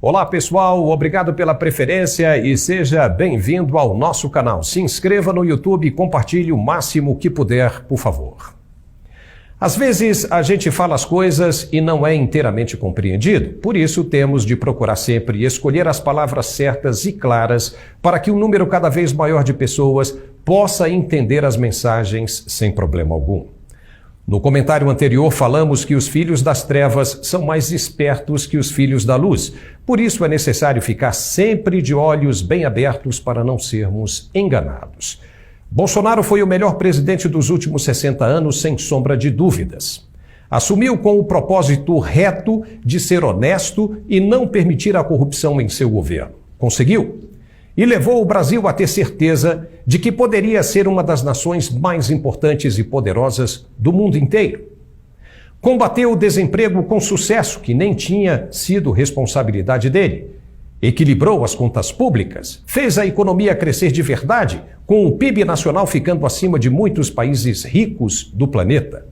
Olá pessoal, obrigado pela preferência e seja bem-vindo ao nosso canal. Se inscreva no YouTube e compartilhe o máximo que puder, por favor. Às vezes a gente fala as coisas e não é inteiramente compreendido, por isso temos de procurar sempre escolher as palavras certas e claras para que um número cada vez maior de pessoas possa entender as mensagens sem problema algum. No comentário anterior falamos que os filhos das trevas são mais espertos que os filhos da luz. Por isso é necessário ficar sempre de olhos bem abertos para não sermos enganados. Bolsonaro foi o melhor presidente dos últimos 60 anos, sem sombra de dúvidas. Assumiu com o propósito reto de ser honesto e não permitir a corrupção em seu governo. Conseguiu? E levou o Brasil a ter certeza de que poderia ser uma das nações mais importantes e poderosas do mundo inteiro. Combateu o desemprego com sucesso, que nem tinha sido responsabilidade dele. Equilibrou as contas públicas, fez a economia crescer de verdade, com o PIB nacional ficando acima de muitos países ricos do planeta.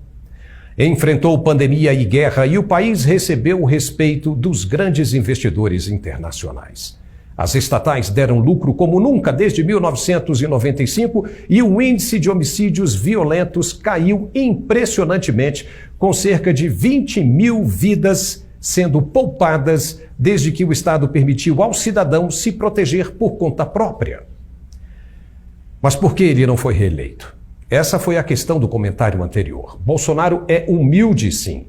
Enfrentou pandemia e guerra e o país recebeu o respeito dos grandes investidores internacionais. As estatais deram lucro como nunca desde 1995 e o índice de homicídios violentos caiu impressionantemente, com cerca de 20 mil vidas sendo poupadas desde que o Estado permitiu ao cidadão se proteger por conta própria. Mas por que ele não foi reeleito? Essa foi a questão do comentário anterior. Bolsonaro é humilde, sim,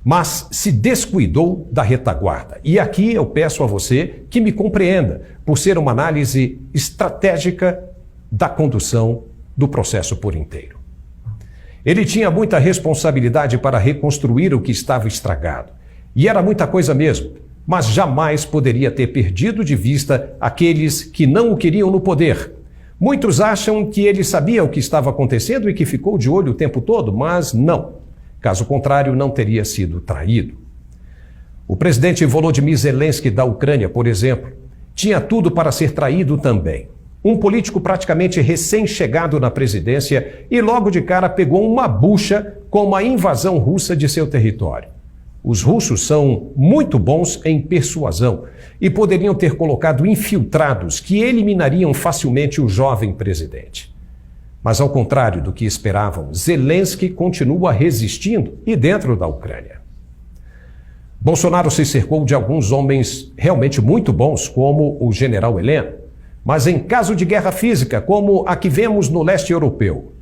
mas se descuidou da retaguarda. E aqui eu peço a você que me compreenda, por ser uma análise estratégica da condução do processo por inteiro. Ele tinha muita responsabilidade para reconstruir o que estava estragado. E era muita coisa mesmo, mas jamais poderia ter perdido de vista aqueles que não o queriam no poder. Muitos acham que ele sabia o que estava acontecendo e que ficou de olho o tempo todo, mas não. Caso contrário, não teria sido traído. O presidente Volodymyr Zelensky da Ucrânia, por exemplo, tinha tudo para ser traído também. Um político praticamente recém-chegado na presidência e logo de cara pegou uma bucha com a invasão russa de seu território. Os russos são muito bons em persuasão e poderiam ter colocado infiltrados que eliminariam facilmente o jovem presidente. Mas ao contrário do que esperavam, Zelensky continua resistindo e dentro da Ucrânia. Bolsonaro se cercou de alguns homens realmente muito bons, como o general Heleno, mas em caso de guerra física, como a que vemos no leste europeu,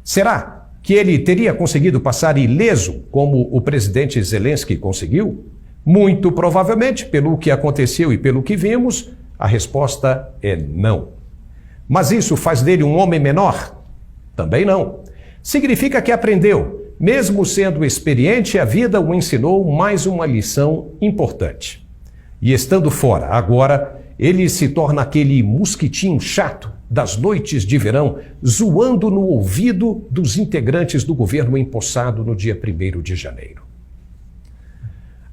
será que ele teria conseguido passar ileso, como o presidente Zelensky conseguiu? Muito provavelmente, pelo que aconteceu e pelo que vimos, a resposta é não. Mas isso faz dele um homem menor? Também não. Significa que aprendeu. Mesmo sendo experiente, a vida o ensinou mais uma lição importante. E estando fora, agora, ele se torna aquele mosquitinho chato das noites de verão, zoando no ouvido dos integrantes do governo empossado no dia 1º de janeiro.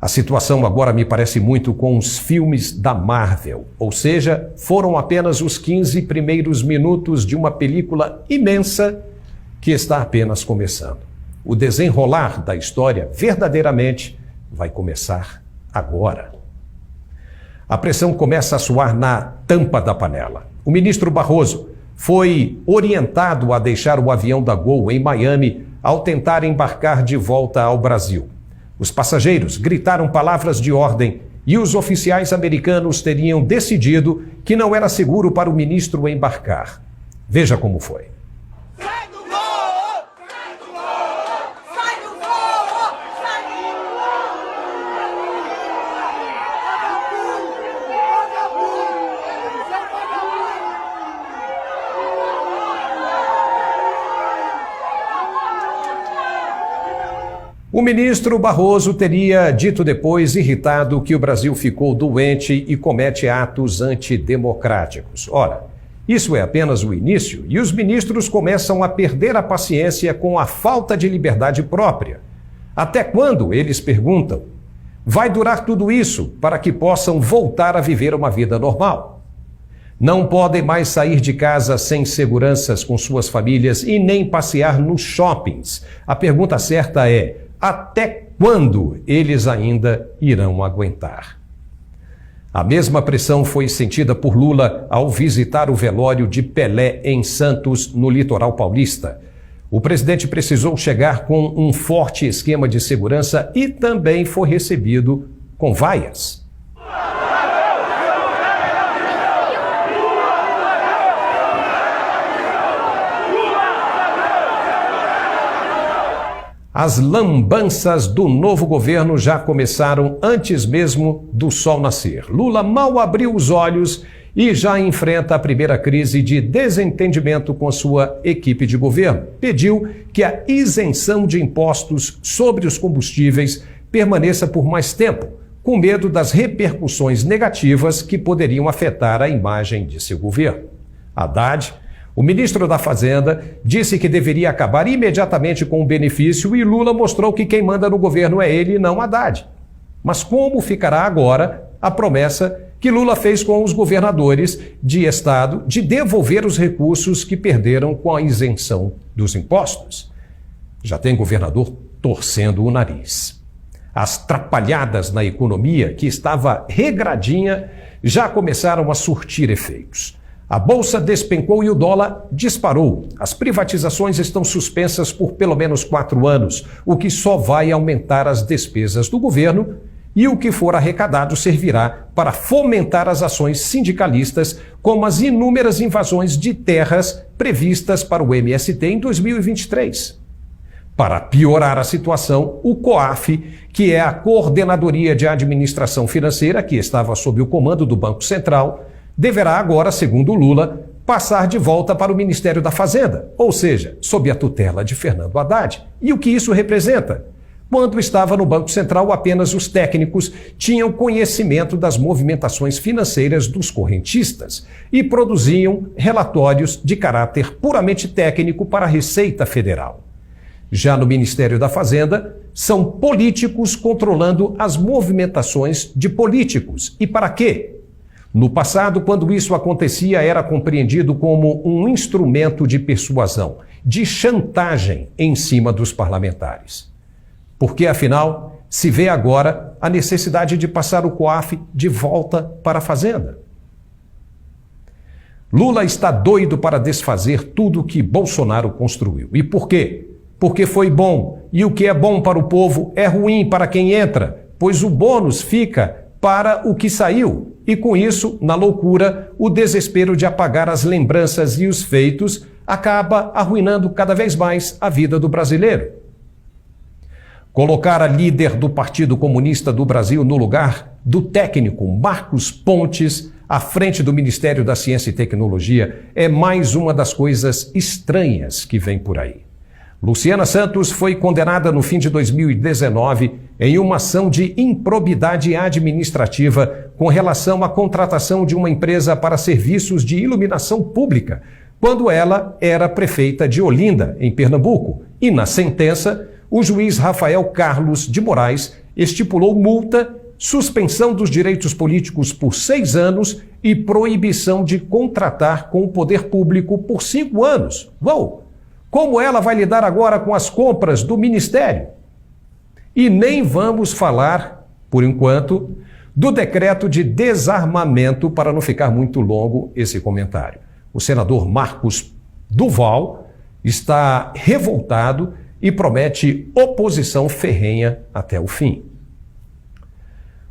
A situação agora me parece muito com os filmes da Marvel, ou seja, foram apenas os 15 primeiros minutos de uma película imensa que está apenas começando. O desenrolar da história verdadeiramente vai começar agora. A pressão começa a suar na tampa da panela. O ministro Barroso foi orientado a deixar o avião da Gol em Miami ao tentar embarcar de volta ao Brasil. Os passageiros gritaram palavras de ordem e os oficiais americanos teriam decidido que não era seguro para o ministro embarcar. Veja como foi. Sai do voo! Sai do voo! Sai do voo! Sai do O ministro Barroso teria dito depois, irritado, que o Brasil ficou doente e comete atos antidemocráticos. Ora, isso é apenas o início e os ministros começam a perder a paciência com a falta de liberdade própria. Até quando, eles perguntam, vai durar tudo isso para que possam voltar a viver uma vida normal? Não podem mais sair de casa sem seguranças com suas famílias e nem passear nos shoppings. A pergunta certa é: até quando eles ainda irão aguentar? A mesma pressão foi sentida por Lula ao visitar o velório de Pelé em Santos, no litoral paulista. O presidente precisou chegar com um forte esquema de segurança e também foi recebido com vaias. As lambanças do novo governo já começaram antes mesmo do sol nascer. Lula mal abriu os olhos e já enfrenta a primeira crise de desentendimento com sua equipe de governo. Pediu que a isenção de impostos sobre os combustíveis permaneça por mais tempo, com medo das repercussões negativas que poderiam afetar a imagem de seu governo. Haddad, o ministro da Fazenda, disse que deveria acabar imediatamente com o benefício e Lula mostrou que quem manda no governo é ele e não Haddad. Mas como ficará agora a promessa que Lula fez com os governadores de estado de devolver os recursos que perderam com a isenção dos impostos? Já tem governador torcendo o nariz. As trapalhadas na economia, que estava regradinha, já começaram a surtir efeitos. A bolsa despencou e o dólar disparou. As privatizações estão suspensas por pelo menos 4 anos, o que só vai aumentar as despesas do governo e o que for arrecadado servirá para fomentar as ações sindicalistas, como as inúmeras invasões de terras previstas para o MST em 2023. Para piorar a situação, o COAF, que é a Coordenadoria de Administração Financeira, que estava sob o comando do Banco Central, deverá agora, segundo Lula, passar de volta para o Ministério da Fazenda, ou seja, sob a tutela de Fernando Haddad. E o que isso representa? Quando estava no Banco Central, apenas os técnicos tinham conhecimento das movimentações financeiras dos correntistas e produziam relatórios de caráter puramente técnico para a Receita Federal. Já no Ministério da Fazenda, são políticos controlando as movimentações de políticos. E para quê? No passado, quando isso acontecia, era compreendido como um instrumento de persuasão, de chantagem em cima dos parlamentares. Porque, afinal, se vê agora a necessidade de passar o COAF de volta para a Fazenda. Lula está doido para desfazer tudo que Bolsonaro construiu. E por quê? Porque foi bom. E o que é bom para o povo é ruim para quem entra, pois o bônus fica para o que saiu. E com isso, na loucura, o desespero de apagar as lembranças e os feitos acaba arruinando cada vez mais a vida do brasileiro. Colocar a líder do Partido Comunista do Brasil no lugar do técnico Marcos Pontes à frente do Ministério da Ciência e Tecnologia é mais uma das coisas estranhas que vem por aí. Luciana Santos foi condenada no fim de 2019 em uma ação de improbidade administrativa com relação à contratação de uma empresa para serviços de iluminação pública, quando ela era prefeita de Olinda, em Pernambuco. E na sentença, o juiz Rafael Carlos de Moraes estipulou multa, suspensão dos direitos políticos por 6 anos e proibição de contratar com o poder público por 5 anos. Uou! Como ela vai lidar agora com as compras do Ministério? E nem vamos falar, por enquanto, do decreto de desarmamento, para não ficar muito longo esse comentário. O senador Marcos Duval está revoltado e promete oposição ferrenha até o fim.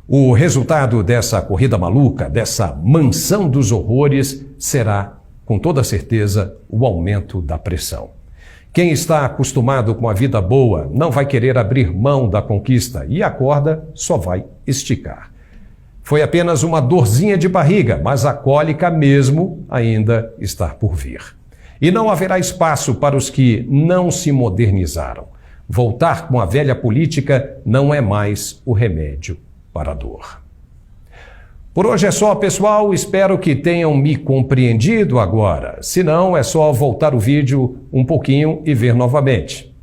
O resultado dessa corrida maluca, dessa mansão dos horrores, será, com toda certeza, o aumento da pressão. Quem está acostumado com a vida boa não vai querer abrir mão da conquista e a corda só vai esticar. Foi apenas uma dorzinha de barriga, mas a cólica mesmo ainda está por vir. E não haverá espaço para os que não se modernizaram. Voltar com a velha política não é mais o remédio para a dor. Por hoje é só, pessoal. Espero que tenham me compreendido agora. Se não, é só voltar o vídeo um pouquinho e ver novamente.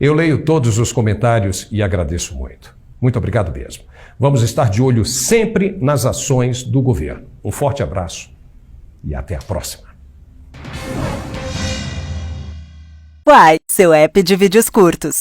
Eu leio todos os comentários e agradeço muito. Muito obrigado mesmo. Vamos estar de olho sempre nas ações do governo. Um forte abraço e até a próxima. Uai, seu app de vídeos curtos.